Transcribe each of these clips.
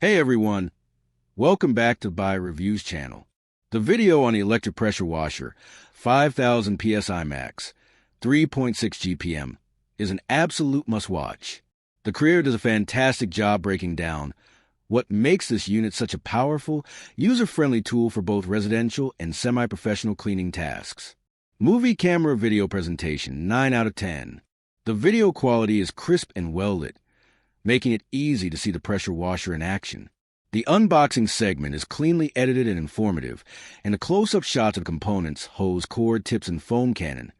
Hey everyone, welcome back to Buy Reviews channel. The video on the electric pressure washer, 5000 psi max, 3.6 GPM, is an absolute must-watch. The creator does a fantastic job breaking down what makes this unit such a powerful, user-friendly tool for both residential and semi-professional cleaning tasks. Movie camera video presentation, 9 out of 10. The video quality is crisp and well-lit, making it easy to see the pressure washer in action. The unboxing segment is cleanly edited and informative, and the close-up shots of components, hose, cord, tips, and foam cannon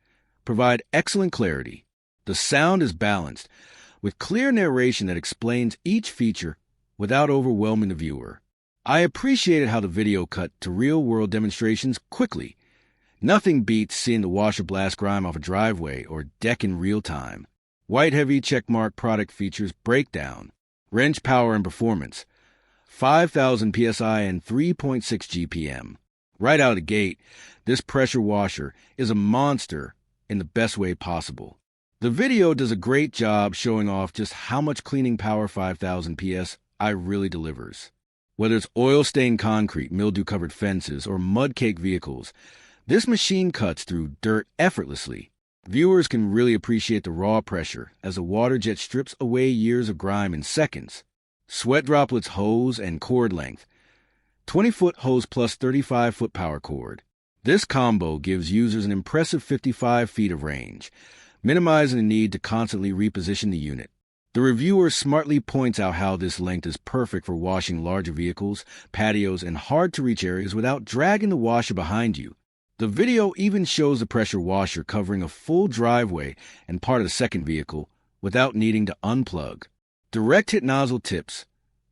provide excellent clarity. The sound is balanced, with clear narration that explains each feature without overwhelming the viewer. I appreciated how the video cut to real-world demonstrations quickly. Nothing beats seeing the washer blast grime off a driveway or deck in real time. White heavy checkmark product features breakdown, wrench power and performance, 5000 psi and 3.6 GPM. Right out of the gate, this pressure washer is a monster in the best way possible. The video does a great job showing off just how much cleaning power 5000 psi really delivers. Whether it's oil-stained concrete, mildew-covered fences, or mud-caked vehicles, this machine cuts through dirt effortlessly. Viewers can really appreciate the raw pressure as the water jet strips away years of grime in seconds. Sweat droplets hose and cord length. 20-foot hose plus 35-foot power cord. This combo gives users an impressive 55 feet of range, minimizing the need to constantly reposition the unit. The reviewer smartly points out how this length is perfect for washing larger vehicles, patios, and hard-to-reach areas without dragging the washer behind you. The video even shows the pressure washer covering a full driveway and part of the second vehicle without needing to unplug. Direct hit nozzle tips,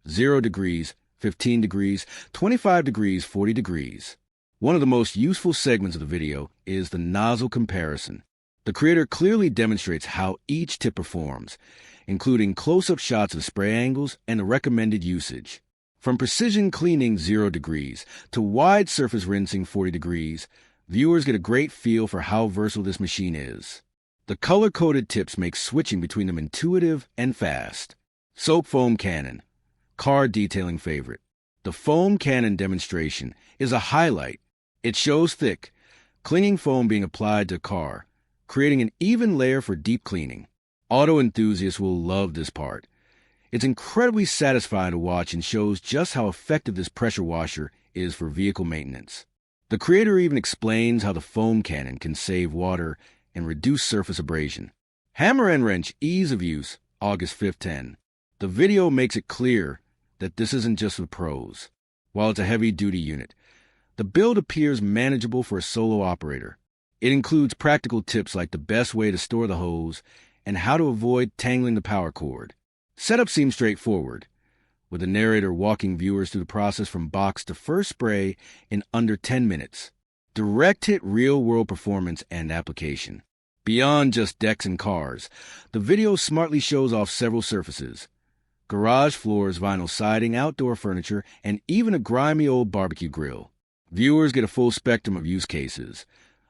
0 degrees, 15 degrees, 25 degrees, 40 degrees. One of the most useful segments of the video is the nozzle comparison. The creator clearly demonstrates how each tip performs, including close-up shots of spray angles and the recommended usage. From precision cleaning 0 degrees to wide surface rinsing 40 degrees, viewers get a great feel for how versatile this machine is. The color-coded tips make switching between them intuitive and fast. Soap foam cannon, car detailing favorite. The foam cannon demonstration is a highlight. It shows thick, clinging foam being applied to a car, creating an even layer for deep cleaning. Auto enthusiasts will love this part. It's incredibly satisfying to watch and shows just how effective this pressure washer is for vehicle maintenance. The creator even explains how the foam cannon can save water and reduce surface abrasion. Hammer and wrench ease of use, August 5th 10. The video makes it clear that this isn't just for pros. While it's a heavy-duty unit, the build appears manageable for a solo operator. It includes practical tips like the best way to store the hose and how to avoid tangling the power cord. Setup seems straightforward, with the narrator walking viewers through the process from box to first spray in under 10 minutes. Direct hit real-world performance and application. Beyond just decks and cars, the video smartly shows off several surfaces. Garage floors, vinyl siding, outdoor furniture, and even a grimy old barbecue grill. Viewers get a full spectrum of use cases,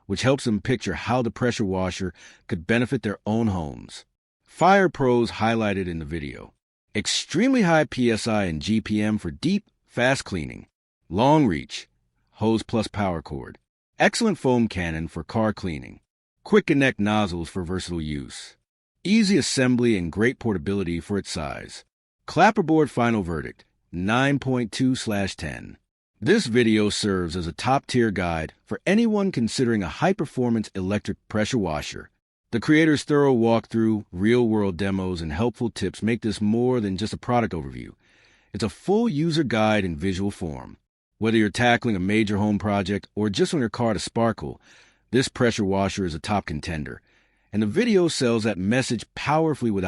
which helps them picture how the pressure washer could benefit their own homes. Fire pros highlighted in the video. Extremely high PSI and GPM for deep, fast cleaning. Long reach, hose plus power cord. Excellent foam cannon for car cleaning. Quick connect nozzles for versatile use. Easy assembly and great portability for its size. Clapperboard final verdict, 9.2/10. This video serves as a top-tier guide for anyone considering a high-performance electric pressure washer. The creator's thorough walkthrough, real-world demos, and helpful tips make this more than just a product overview. It's a full user guide in visual form. Whether you're tackling a major home project or just want your car to sparkle, this pressure washer is a top contender. And the video sells that message powerfully without